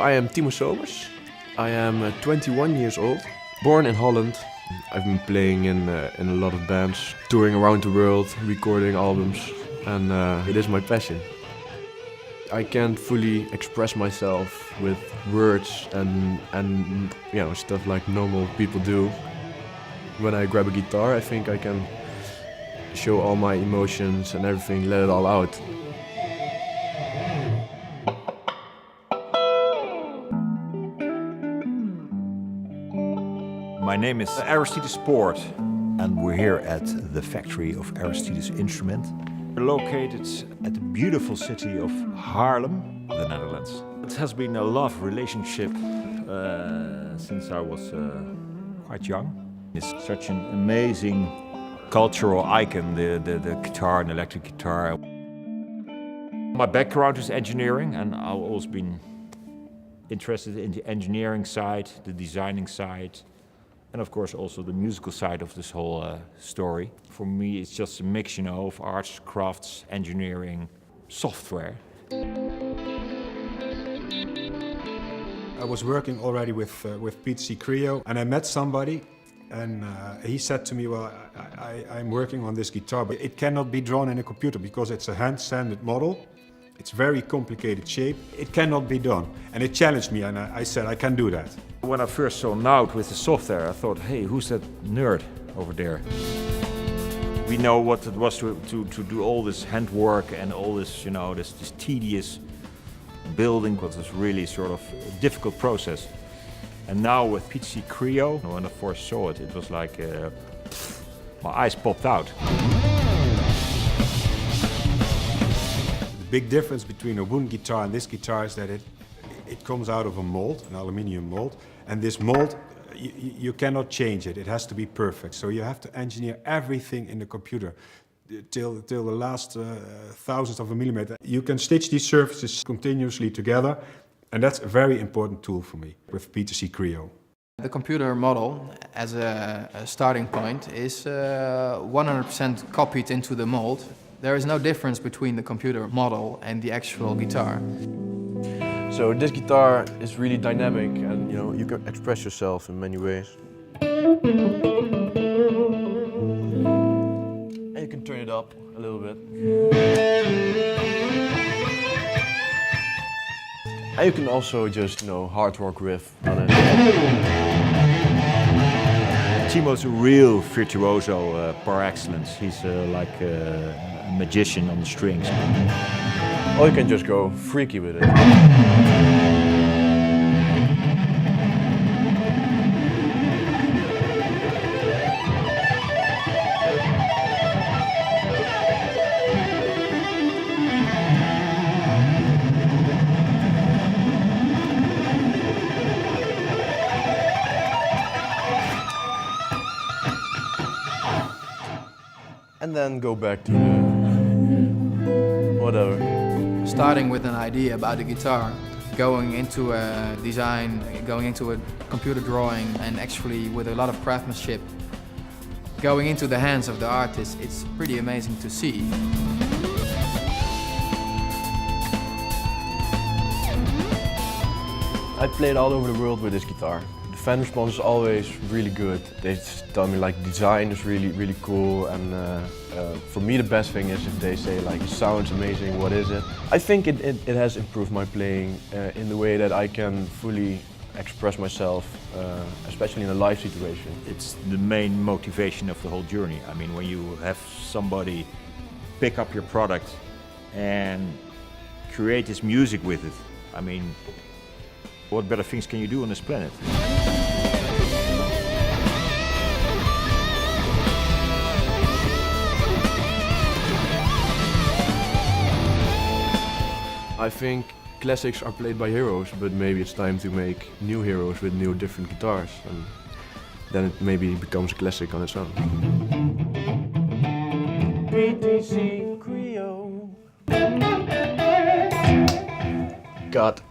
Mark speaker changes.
Speaker 1: I am Timo Somers. I am 21 years old, born in Holland. I've been playing in a lot of bands, touring around the world, recording albums, and it is my passion. I can't fully express myself with words and you know, stuff like normal people do. When I grab a guitar, I think I can show all my emotions and everything, let it all out.
Speaker 2: My name is Aristides Poort, and we're here at the factory of Aristides Instrument. We're located at the beautiful city of Haarlem, the Netherlands. It has been a love relationship since I was quite young. It's such an amazing cultural icon, the guitar and electric guitar. My background is engineering, and I've always been interested in the engineering side, the designing side, and of course also the musical side of this whole story. For me, it's just a mix, you know, of arts, crafts, engineering, software.
Speaker 3: I was working already with PTC Creo, and I met somebody, and he said to me, well, I'm working on this guitar, but it cannot be drawn in a computer because it's a hand-sanded model. It's very complicated shape. It cannot be done. And it challenged me, and I said, I can do that.
Speaker 2: When I first saw Nout with the software, I thought, hey, who's that nerd over there? We know what it was to do all this handwork and all this, you know, this tedious building, because it's really sort of a difficult process. And now with PTC Creo, when I first saw it, it was like my eyes popped out.
Speaker 3: The big difference between a wood guitar and this guitar is that it comes out of a mold, an aluminium mold, and this mold, you cannot change it. It has to be perfect. So you have to engineer everything in the computer till the last thousandth of a millimeter. You can stitch these surfaces continuously together, and that's a very important tool for me with PTC Creo.
Speaker 4: The computer model, as a starting point, is 100% copied into the mold. There is no difference between the computer model and the actual guitar.
Speaker 1: So this guitar is really dynamic, and you know, you can express yourself in many ways. And you can turn it up a little bit. And you can also just, you know, hard rock riff on it.
Speaker 2: Timo's a real virtuoso par excellence. He's like a magician on the strings.
Speaker 1: Or you can just go freaky with it. And then go back to the whatever.
Speaker 4: Starting with an idea about the guitar, going into a design, going into a computer drawing, and actually with a lot of craftsmanship, going into the hands of the artist, it's pretty amazing to see.
Speaker 1: I played all over the world with this guitar. The fan response is always really good. They tell me like design is really cool, and for me the best thing is if they say like it sounds amazing, what is it? I think it has improved my playing in the way that I can fully express myself, especially in a live situation.
Speaker 2: It's the main motivation of the whole journey. I mean, when you have somebody pick up your product and create this music with it, I mean, what better things can you do on this planet?
Speaker 1: I think classics are played by heroes, but maybe it's time to make new heroes with new different guitars, and then it maybe becomes a classic on its own. PTC Creo. God.